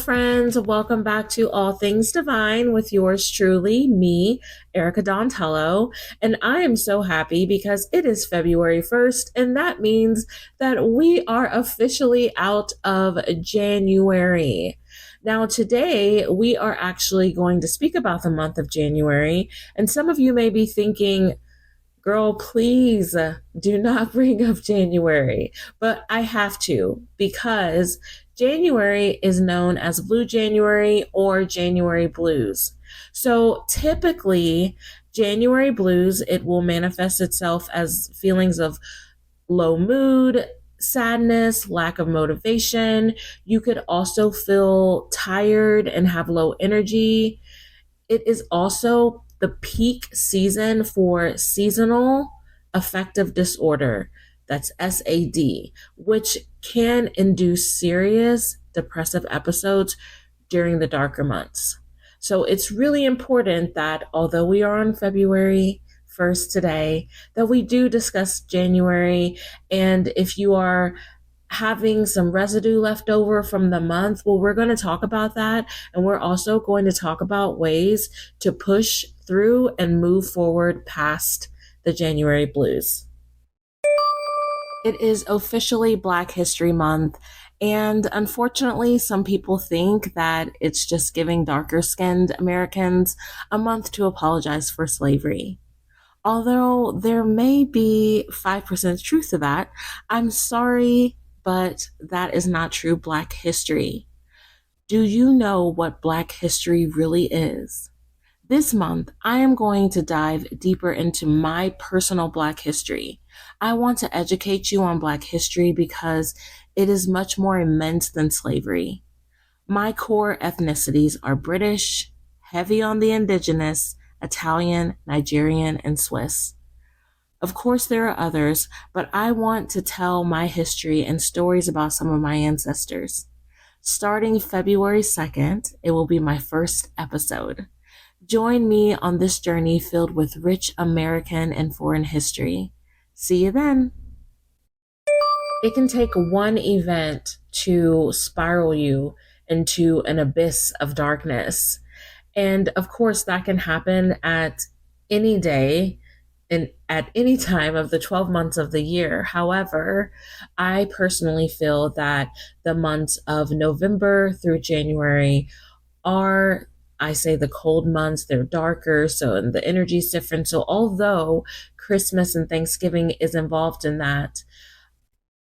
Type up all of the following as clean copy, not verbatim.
friends. Welcome back to All Things Divine with yours truly, me, Erica Dontello. And I am so happy because it is February 1st, and that means that we are officially out of January. Now, today we are actually going to speak about the month of January, and some of you may be thinking, girl, please do not bring up January. But I have to because January is known as Blue January or January blues. So typically, January blues, it will manifest itself as feelings of low mood, sadness, lack of motivation. You could also feel tired and have low energy. It is also the peak season for seasonal affective disorder. That's SAD, which can induce serious depressive episodes during the darker months. So it's really important that although we are on February 1st today, that we do discuss January. And if you are having some residue left over from the month, well, we're going to talk about that. And we're also going to talk about ways to push through and move forward past the January blues. It is officially Black History Month. And unfortunately, some people think that it's just giving darker skinned Americans a month to apologize for slavery. Although there may be 5% truth to that, I'm sorry, but that is not true Black history. Do you know what Black history really is? This month, I am going to dive deeper into my personal Black history. I want to educate you on Black history because it is much more immense than slavery. My core ethnicities are British, heavy on the indigenous, Italian, Nigerian, and Swiss. Of course, there are others, but I want to tell my history and stories about some of my ancestors. Starting February 2nd, it will be my first episode. Join me on this journey filled with rich American and foreign history. See you then. It can take one event to spiral you into an abyss of darkness. And of course, that can happen at any day and at any time of the 12 months of the year. However, I personally feel that the months of November through January are, I say, the cold months. They're darker, so and the energy is different. So although Christmas and Thanksgiving is involved in that,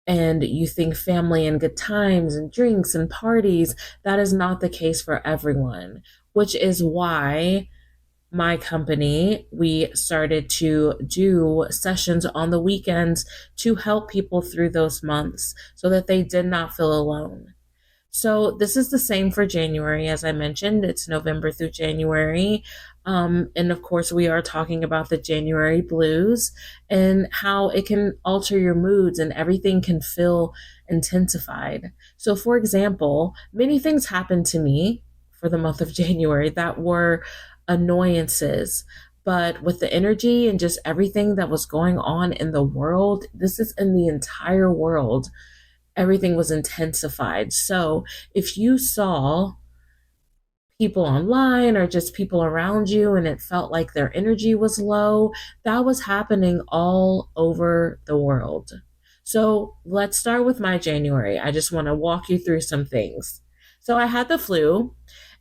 and you think family and good times and drinks and parties, that is not the case for everyone, which is why my company, we started to do sessions on the weekends to help people through those months so that they did not feel alone. So this is the same for January. As I mentioned, it's November through January. And of course, we are talking about the January blues and how it can alter your moods and everything can feel intensified. So for example, many things happened to me for the month of January that were annoyances. But with the energy and just everything that was going on in the world, this is in the entire world, everything was intensified. So if you saw people online or just people around you and it felt like their energy was low, that was happening all over the world. So let's start with my January. I just want to walk you through some things. So I had the flu,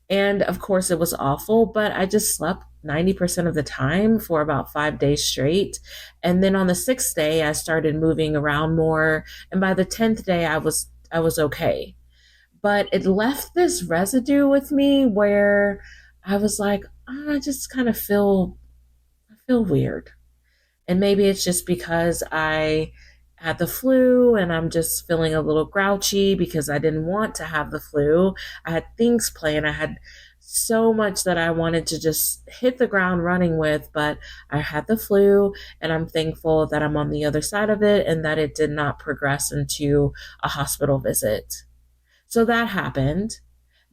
and of course it was awful, but I just slept 90% of the time for about 5 days straight. And then on the sixth day, I started moving around more. And by the 10th day, I was okay. But it left this residue with me where I was like, "Oh, I just kind of I feel weird." And maybe it's just because I had the flu and I'm just feeling a little grouchy because I didn't want to have the flu. I had things planned. I had so much that I wanted to just hit the ground running with, but I had the flu and I'm thankful that I'm on the other side of it and that it did not progress into a hospital visit. So that happened.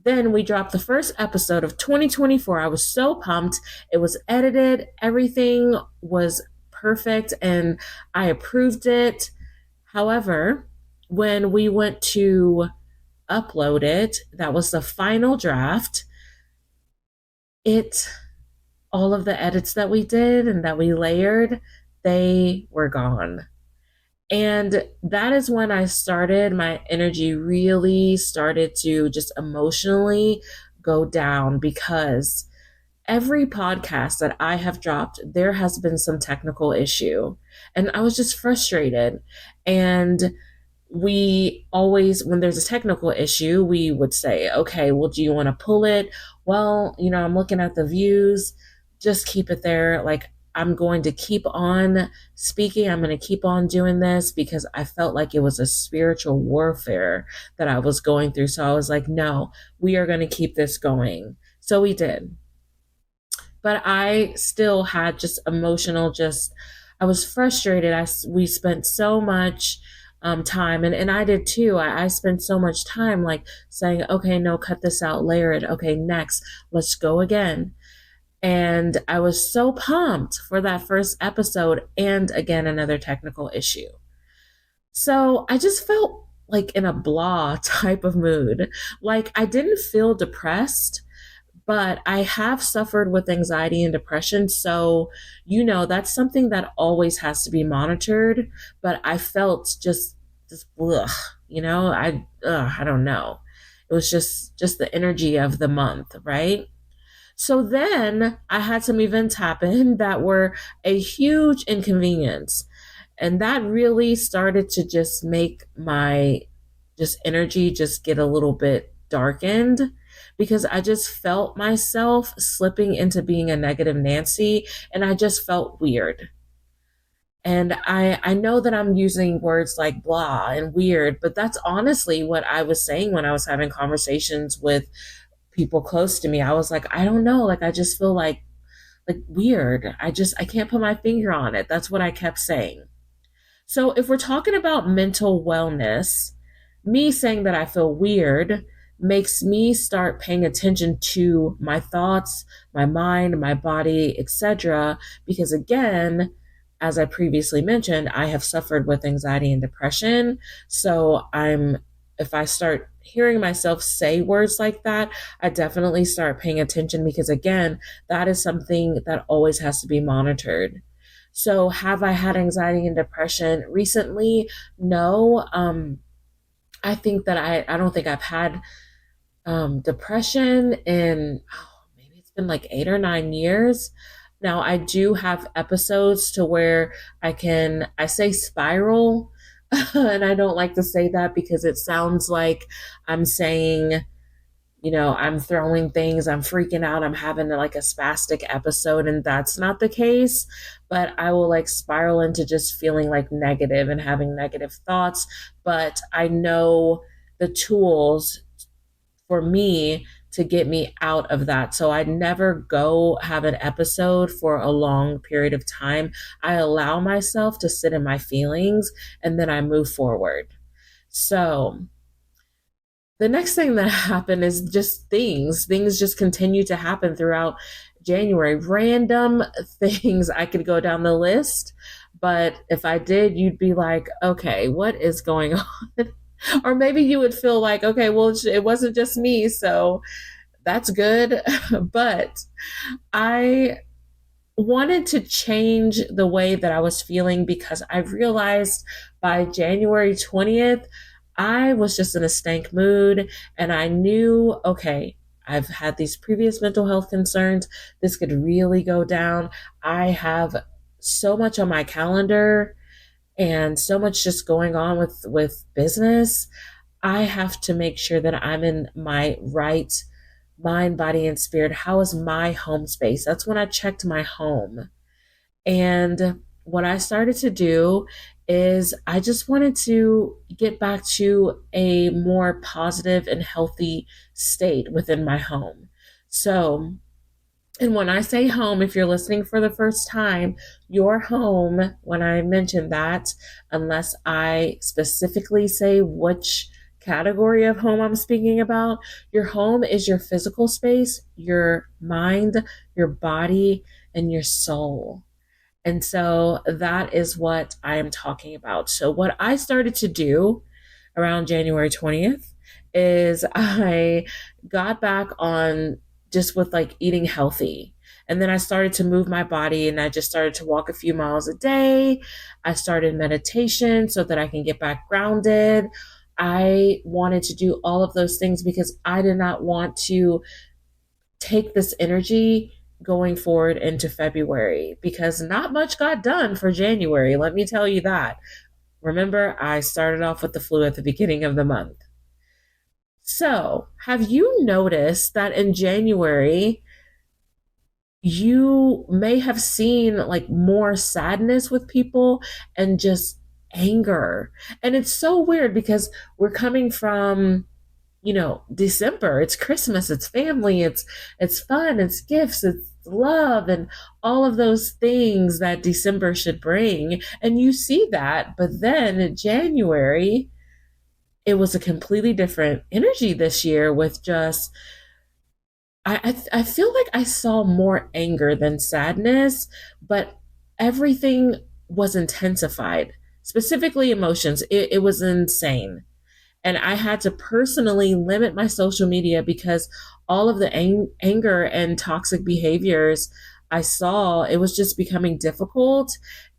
Then we dropped the first episode of 2024. I was so pumped. It was edited, everything was perfect, and I approved it. However, when we went to upload it, that was the final draft. It All of the edits that we did and that we layered, they were gone. And that is when I started, my energy really started to just emotionally go down because every podcast that I have dropped, there has been some technical issue. And I was just frustrated. And we always, when there's a technical issue, we would say, okay, well, do you want to pull it? Well, I'm looking at the views, just keep it there. Like, I'm going to keep on speaking. I'm going to keep on doing this because I felt like it was a spiritual warfare that I was going through. So I was like, no, we are going to keep this going. So we did. But I still had just emotional, I was frustrated. We spent so much time, and I did too. I spent so much time like saying, okay, no, cut this out, layer it. Okay, next, let's go again. And I was so pumped for that first episode, and again, another technical issue. So I just felt like in a blah type of mood. Like, I didn't feel depressed, but I have suffered with anxiety and depression. So, that's something that always has to be monitored. But I felt just ugh, I don't know. It was just the energy of the month, right? So then I had some events happen that were a huge inconvenience. And that really started to just make my just energy just get a little bit darkened because I just felt myself slipping into being a negative Nancy, and I just felt weird. And I know that I'm using words like blah and weird, but that's honestly what I was saying when I was having conversations with people close to me. I was like, I don't know, like I just feel like weird. I can't put my finger on it. That's what I kept saying. So if we're talking about mental wellness, me saying that I feel weird makes me start paying attention to my thoughts, my mind, my body, etc. Because again, as I previously mentioned, I have suffered with anxiety and depression. So if I start hearing myself say words like that, I definitely start paying attention because again, that is something that always has to be monitored. So have I had anxiety and depression recently? No. I think that I don't think I've had depression in, maybe it's been like 8 or 9 years. Now I do have episodes to where I say spiral, and I don't like to say that because it sounds like I'm saying, I'm throwing things, I'm freaking out, I'm having like a spastic episode, and that's not the case. But I will like spiral into just feeling like negative and having negative thoughts. But I know the tools for me to get me out of that. So I never go have an episode for a long period of time. I allow myself to sit in my feelings and then I move forward. So the next thing that happened is just things just continue to happen throughout January. Random things. I could go down the list, but if I did, you'd be like, okay, what is going on? Or maybe you would feel like, okay, well, it wasn't just me, so that's good. But I wanted to change the way that I was feeling because I realized by January 20th, I was just in a stank mood, and I knew, okay, I've had these previous mental health concerns. This could really go down. I have so much on my calendar and so much just going on with business. I have to make sure that I'm in my right mind, body, and spirit. How is my home space? That's when I checked my home. And what I started to do is I just wanted to get back to a more positive and healthy state within my home. So, and when I say home, if you're listening for the first time, your home, when I mention that, unless I specifically say which category of home I'm speaking about, your home is your physical space, your mind, your body, and your soul. And so that is what I am talking about. So, what I started to do around January 20th is I got back on just with like eating healthy. And then I started to move my body and I just started to walk a few miles a day. I started meditation so that I can get back grounded. I wanted to do all of those things because I did not want to take this energy going forward into February because not much got done for January. Let me tell you that. Remember, I started off with the flu at the beginning of the month. So, have you noticed that in January, you may have seen like more sadness with people and just anger? And it's so weird because we're coming from, December. It's Christmas, it's family, it's fun, it's gifts, it's love and all of those things that December should bring. And you see that, but then in January, it was a completely different energy this year with just I feel like I saw more anger than sadness, but everything was intensified, specifically emotions. It was insane. And I had to personally limit my social media because all of the anger and toxic behaviors I saw, it was just becoming difficult.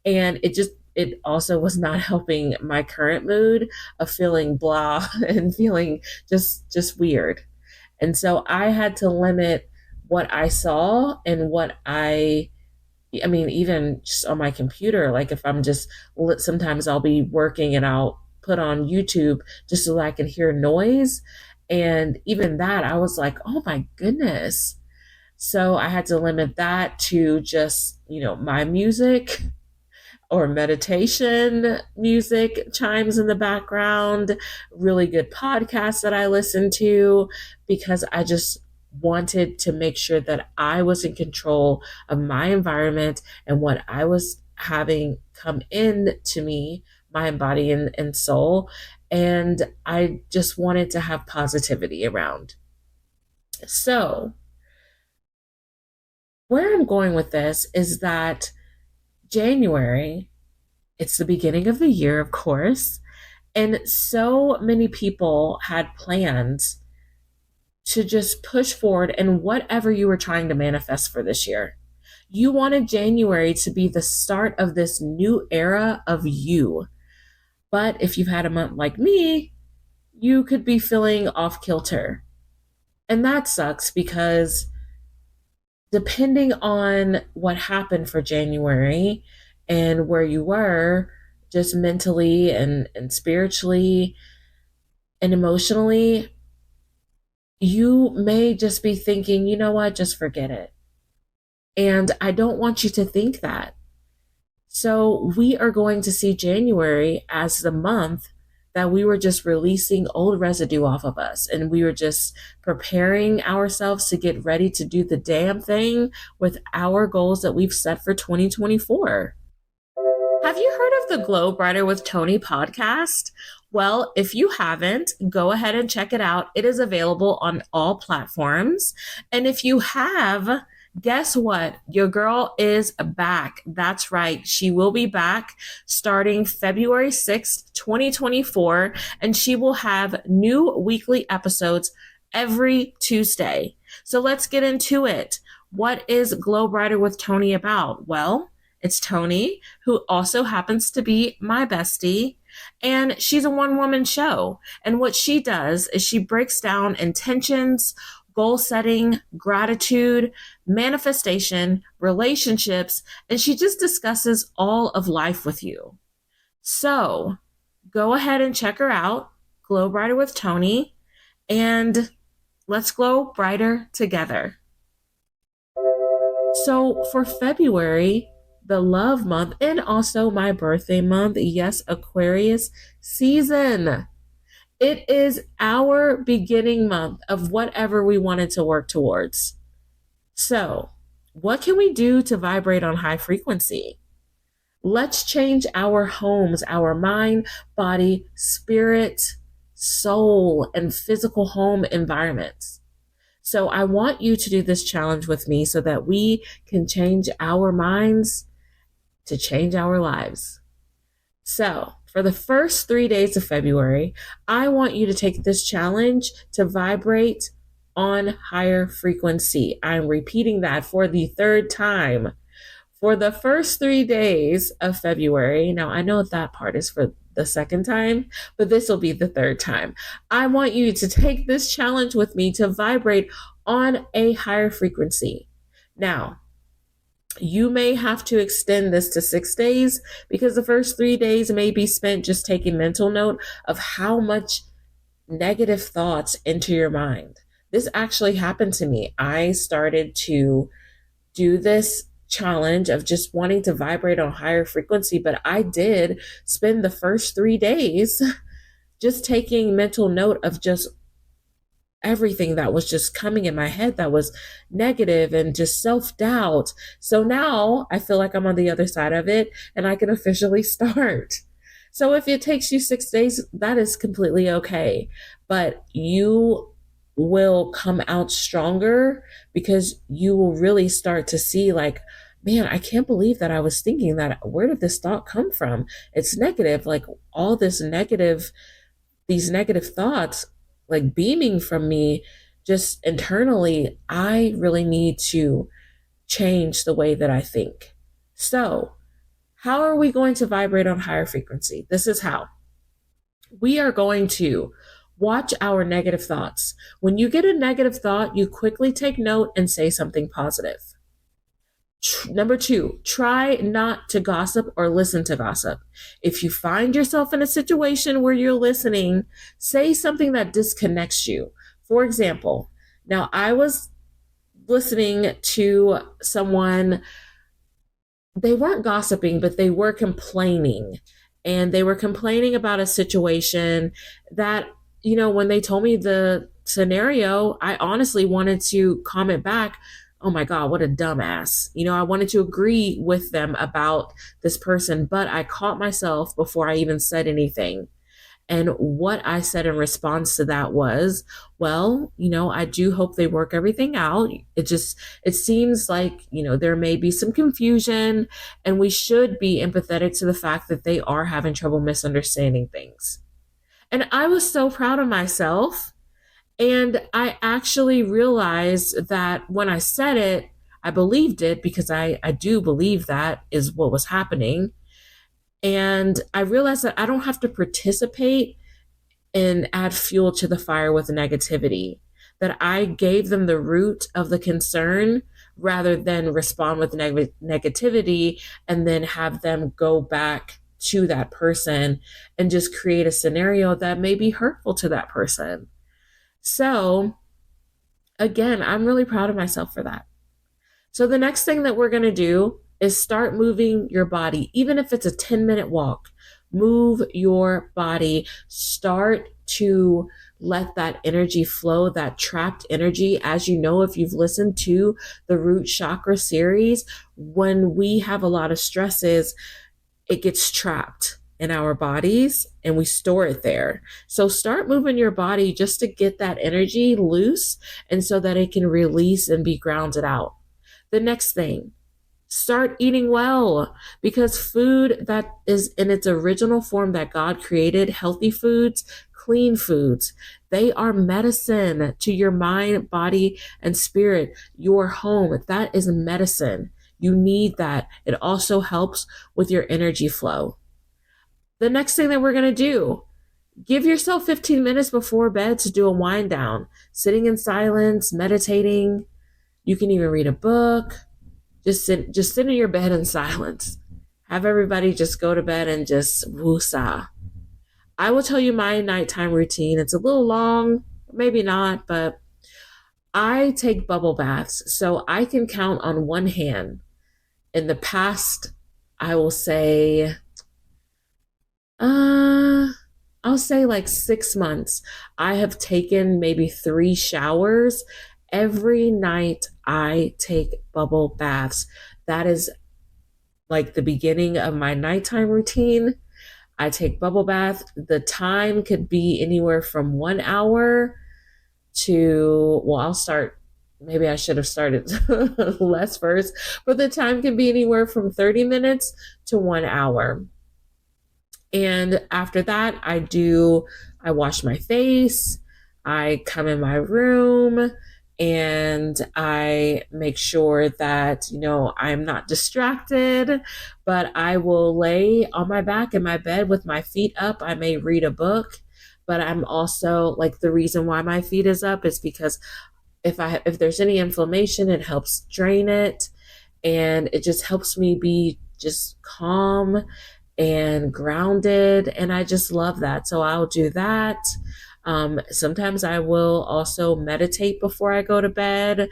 And it also was not helping my current mood of feeling blah and feeling just weird. And so I had to limit what I saw and I mean, even just on my computer, like if I'm just, sometimes I'll be working and I'll put on YouTube just so that I can hear noise. And even that, I was like, oh my goodness. So I had to limit that to just, my music or meditation music chimes in the background, really good podcasts that I listen to, because I just wanted to make sure that I was in control of my environment and what I was having come in to me, my body and soul. And I just wanted to have positivity around. So, where I'm going with this is that January, it's the beginning of the year, of course. And so many people had plans to just push forward in whatever you were trying to manifest for this year. You wanted January to be the start of this new era of you. But if you've had a month like me, you could be feeling off kilter. And that sucks because depending on what happened for January and where you were, just mentally and spiritually and emotionally, you may just be thinking, you know what, just forget it. And I don't want you to think that. So we are going to see January as the month that we were just releasing old residue off of us. And we were just preparing ourselves to get ready to do the damn thing with our goals that we've set for 2024. Have you heard of the Glow Brighter with Tony podcast? Well, if you haven't, go ahead and check it out. It is available on all platforms. And if you have, guess what? Your girl is back. That's right. She will be back starting February 6th, 2024, and she will have new weekly episodes every Tuesday. So let's get into it. What is Glow Brighter with Tony about? Well, it's Tony, who also happens to be my bestie, and she's a one-woman show. And what she does is she breaks down intentions, goal setting, gratitude, manifestation, relationships, and she just discusses all of life with you. So go ahead and check her out, Glow Brighter with Tony, and let's glow brighter together. So for February, the love month, and also my birthday month, yes, Aquarius season. It is our beginning month of whatever we wanted to work towards. So, what can we do to vibrate on high frequency? Let's change our homes, our mind, body, spirit, soul, and physical home environments. So, I want you to do this challenge with me so that we can change our minds to change our lives. So, For the first 3 days of February, I want you to take this challenge to vibrate on higher frequency. I'm repeating that for the third time. For the first 3 days of February, now I know that part is for the second time, but this will be the third time. I want you to take this challenge with me to vibrate on a higher frequency. Now, you may have to extend this to 6 days because the first 3 days may be spent just taking mental note of how much negative thoughts enter your mind. This actually happened to me. I started to do this challenge of just wanting to vibrate on higher frequency, but I did spend the first 3 days just taking mental note of just everything that was just coming in my head that was negative and just self-doubt. So now I feel like I'm on the other side of it and I can officially start. So if it takes you 6 days, that is completely okay. But you will come out stronger because you will really start to see, like, man, I can't believe that I was thinking that. Where did this thought come from? It's negative, like all these negative thoughts, like beaming from me just internally. I really need to change the way that I think. So, how are we going to vibrate on higher frequency? This is how. We are going to watch our negative thoughts. When you get a negative thought, you quickly take note and say something positive. Number 2, try not to gossip or listen to gossip. If you find yourself in a situation where you're listening, say something that disconnects you. For example, now I was listening to someone. They weren't gossiping, but they were complaining. And they were complaining about a situation that, when they told me the scenario, I honestly wanted to comment back, oh my God, what a dumbass. I wanted to agree with them about this person, but I caught myself before I even said anything. And what I said in response to that was, well, I do hope they work everything out. It seems like, there may be some confusion, and we should be empathetic to the fact that they are having trouble misunderstanding things. And I was so proud of myself. And I actually realized that when I said it, I believed it because I do believe that is what was happening. And I realized that I don't have to participate and add fuel to the fire with negativity, that I gave them the root of the concern rather than respond with negativity and then have them go back to that person and just create a scenario that may be hurtful to that person. So again, I'm really proud of myself for that. So the next thing that we're going to do is start moving your body. Even if it's a 10-minute walk, move your body. Start to let that energy flow, that trapped energy. As you know, if you've listened to the root chakra series, when we have a lot of stresses, it gets trapped in our bodies and we store it there. So start moving your body just to get that energy loose and so that it can release and be grounded out. The next thing, start eating well, because food that is in its original form that God created, healthy foods, clean foods, they are medicine to your mind, body, and spirit. Your home, that is medicine. You need that. It also helps with your energy flow. The next thing that we're going to do, give yourself 15 minutes before bed to do a wind down, sitting in silence, meditating. You can even read a book. Just sit in your bed in silence. Have everybody just go to bed and just woosah. I will tell you my nighttime routine. It's a little long, maybe not, but I take bubble baths. So I can count on one hand. In the past, I will say, I'll say like 6 months, I have taken maybe 3 showers. Every night I take bubble baths. That is like the beginning of my nighttime routine. I take bubble bath. The time could be anywhere from 1 hour to, maybe I should have started less first, but the time can be anywhere from 30 minutes to 1 hour. And after that, I wash my face, I come in my room, and I make sure that, I'm not distracted, but I will lay on my back in my bed with my feet up. I may read a book, but I'm also like, the reason why my feet is up is because if there's any inflammation, it helps drain it, and it just helps me be just calm and grounded. And I just love that. So I'll do that. Sometimes I will also meditate before I go to bed,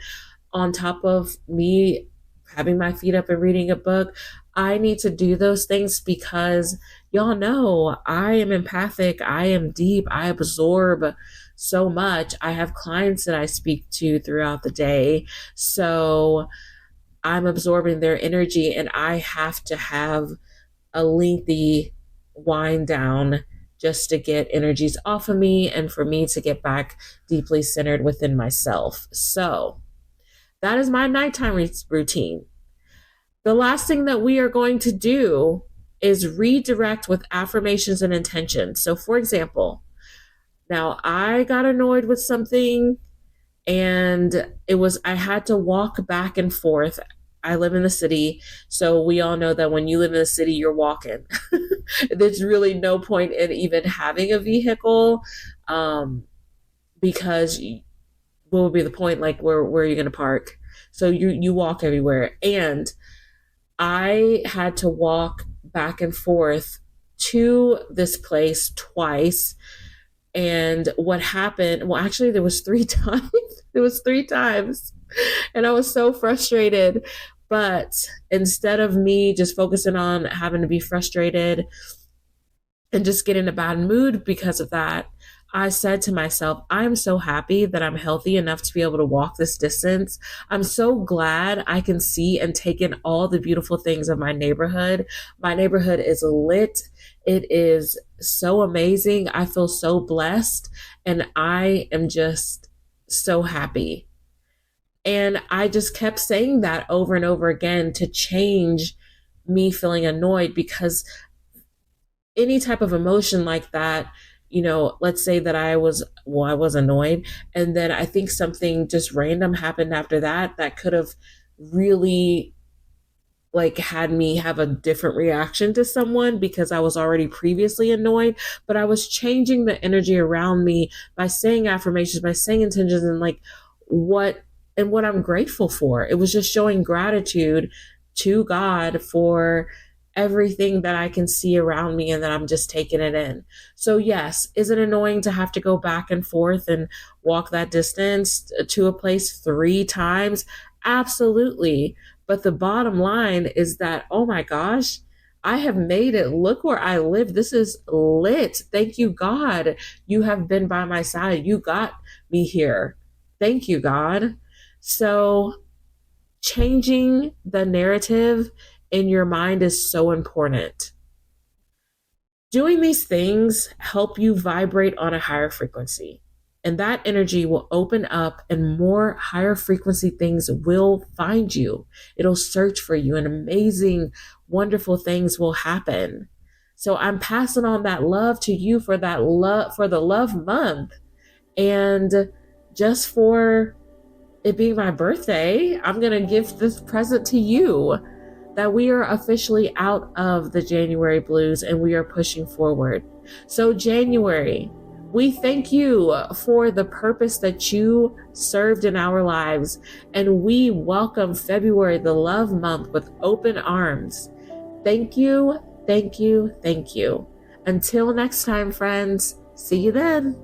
on top of me having my feet up and reading a book. I need to do those things because y'all know I am empathic. I am deep. I absorb so much. I have clients that I speak to throughout the day. So I'm absorbing their energy, and I have to have a lengthy wind down just to get energies off of me and for me to get back deeply centered within myself. So that is my nighttime routine. The last thing that we are going to do is redirect with affirmations and intentions. So, for example, now I got annoyed with something, and I had to walk back and forth. I live in the city, so we all know that when you live in the city, you're walking. There's really no point in even having a vehicle, because what would be the point? Like, where are you going to park? So you walk everywhere. And I had to walk back and forth to this place twice. And what happened, well, actually, there was three times. There was three times. And I was so frustrated. But instead of me just focusing on having to be frustrated and just get in a bad mood because of that, I said to myself, I'm so happy that I'm healthy enough to be able to walk this distance. I'm so glad I can see and take in all the beautiful things of my neighborhood. My neighborhood is lit. It is so amazing. I feel so blessed, and I am just so happy. And I just kept saying that over and over again to change me feeling annoyed, because any type of emotion like that, let's say that I was annoyed, and then I think something just random happened after that could have really like had me have a different reaction to someone because I was already previously annoyed. But I was changing the energy around me by saying affirmations, by saying intentions, and like what I'm grateful for. It was just showing gratitude to God for everything that I can see around me, and that I'm just taking it in. So yes, is it annoying to have to go back and forth and walk that distance to a place three times? Absolutely. But the bottom line is that, oh my gosh, I have made it. Look where I live. This is lit. Thank you, God. You have been by my side. You got me here. Thank you, God. So changing the narrative in your mind is so important. Doing these things help you vibrate on a higher frequency, and that energy will open up, and more higher frequency things will find you. It'll search for you, and amazing, wonderful things will happen. So I'm passing on that love to you for that love, for the love month. And just for it being my birthday, I'm going to give this present to you, that we are officially out of the January blues and we are pushing forward. So January, we thank you for the purpose that you served in our lives, and we welcome February, the love month, with open arms. Thank you, thank you, thank you. Until next time, friends, see you then.